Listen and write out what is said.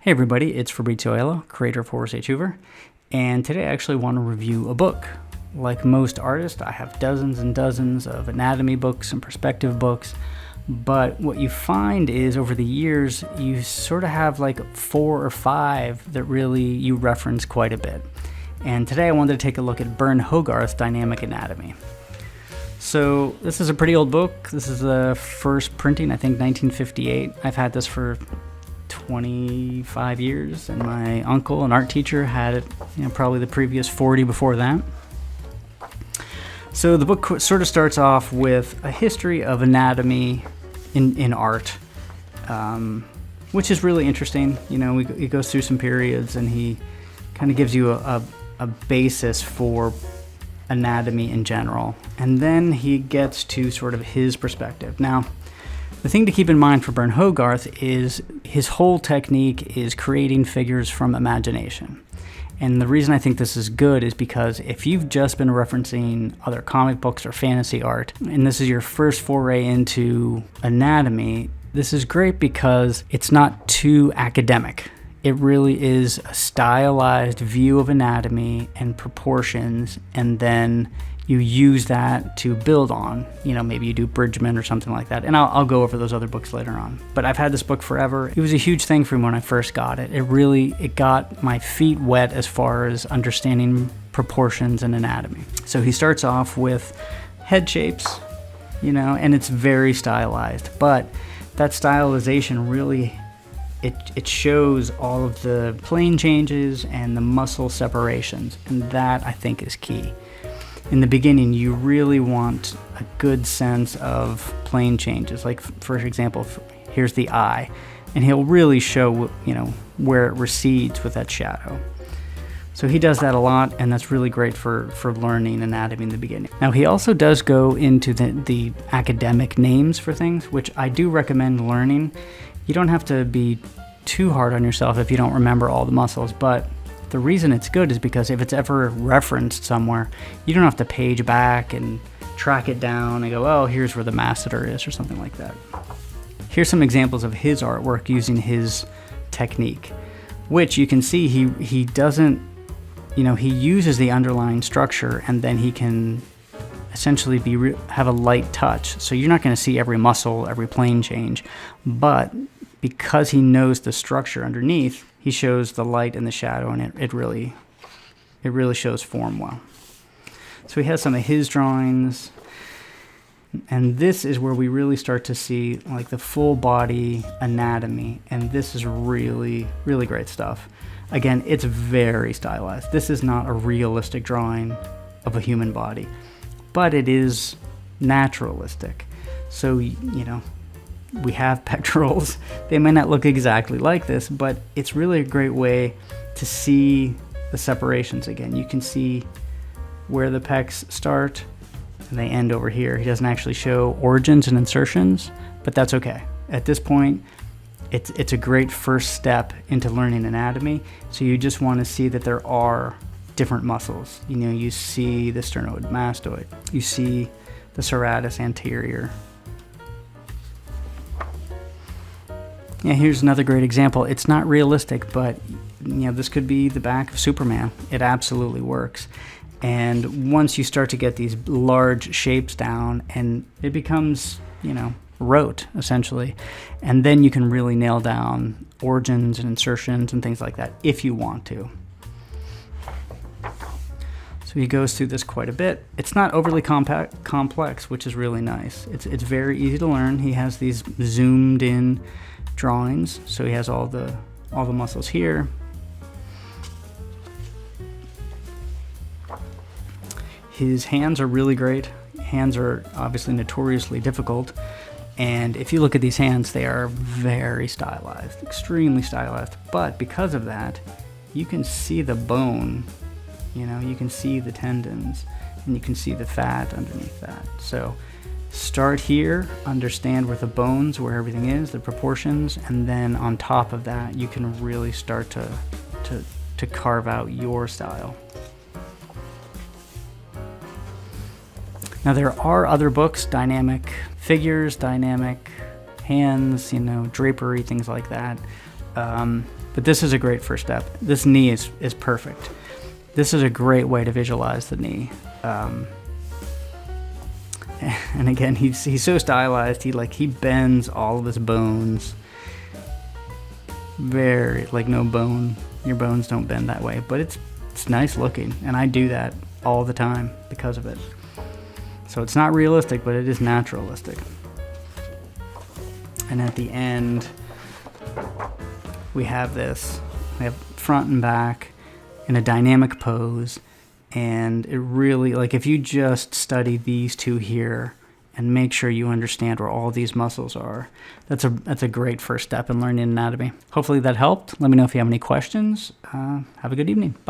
Hey everybody, it's Fabrizio Aiello, creator of Horace H. Hoover, and today I actually want to review a book. Like most artists, I have dozens and dozens of anatomy books and perspective books, but what you find is over the years, you sort of have like 4 or 5 that really you reference quite a bit. And today I wanted to take a look at Burne Hogarth's Dynamic Anatomy. So this is a pretty old book. This is the first printing, I think 1958. I've had this for 25 years, and my uncle, an art teacher, had it, probably the previous 40 before that. So the book sort of starts off with a history of anatomy in art, which is really interesting. He goes through some periods, and he kind of gives you a basis for anatomy in general, and then he gets to sort of his perspective. Now, the thing to keep in mind for Burne Hogarth is his whole technique is creating figures from imagination. And the reason I think this is good is because if you've just been referencing other comic books or fantasy art, and this is your first foray into anatomy, this is great because it's not too academic. It really is a stylized view of anatomy and proportions, and then you use that to build on. Maybe you do Bridgman or something like that. And I'll go over those other books later on. But I've had this book forever. It was a huge thing for me when I first got it. It got my feet wet as far as understanding proportions and anatomy. So he starts off with head shapes, and it's very stylized. But that stylization really, it shows all of the plane changes and the muscle separations. And that, I think, is key. In the beginning, you really want a good sense of plane changes. Like, for example, here's the eye, and he'll really show, where it recedes with that shadow. So he does that a lot, and that's really great for learning anatomy in the beginning. Now, he also does go into the academic names for things, which I do recommend learning. You don't have to be too hard on yourself if you don't remember all the muscles, but the reason it's good is because if it's ever referenced somewhere, you don't have to page back and track it down and go, oh, here's where the masseter is or something like that. Here's some examples of his artwork using his technique, which you can see he doesn't, he uses the underlying structure, and then he can essentially have a light touch. So you're not going to see every muscle, every plane change, but because he knows the structure underneath, he shows the light and the shadow, and it really shows form well. So he has some of his drawings, and this is where we really start to see like the full body anatomy, and this is really, really great stuff. Again, it's very stylized. This is not a realistic drawing of a human body, but it is naturalistic. So, we have pectorals. They may not look exactly like this, but it's really a great way to see the separations again. You can see where the pecs start and they end over here. He doesn't actually show origins and insertions, but that's okay. At this point, it's a great first step into learning anatomy. So you just want to see that there are different muscles. You see the sternoid-mastoid. You see the serratus anterior. Yeah, here's another great example. It's not realistic, but this could be the back of Superman. It absolutely works. And once you start to get these large shapes down, and it becomes, rote, essentially. And then you can really nail down origins and insertions and things like that if you want to. So he goes through this quite a bit. It's not overly complex, which is really nice. It's very easy to learn. He has these zoomed in drawings, so he has all the muscles here. His hands are really great. Hands are obviously notoriously difficult, and if you look at these hands, they are very stylized, extremely stylized. But because of that, you can see the bone, you can see the tendons, and you can see the fat underneath that. So start here, understand where the bones, where everything is, the proportions, and then on top of that, you can really start to carve out your style. Now there are other books, dynamic figures, dynamic hands, drapery, things like that. But this is a great first step. This knee is perfect. This is a great way to visualize the knee. And again, he's so stylized. He bends all of his bones. Very, like, no bone. Your bones don't bend that way, but it's nice looking, and I do that all the time because of it. So it's not realistic, but it is naturalistic. And at the end, we have this. We have front and back in a dynamic pose. And it really, like, if you just study these two here and make sure you understand where all these muscles are, that's a great first step in learning anatomy. Hopefully that helped. Let me know if you have any questions. Have a good evening. Bye.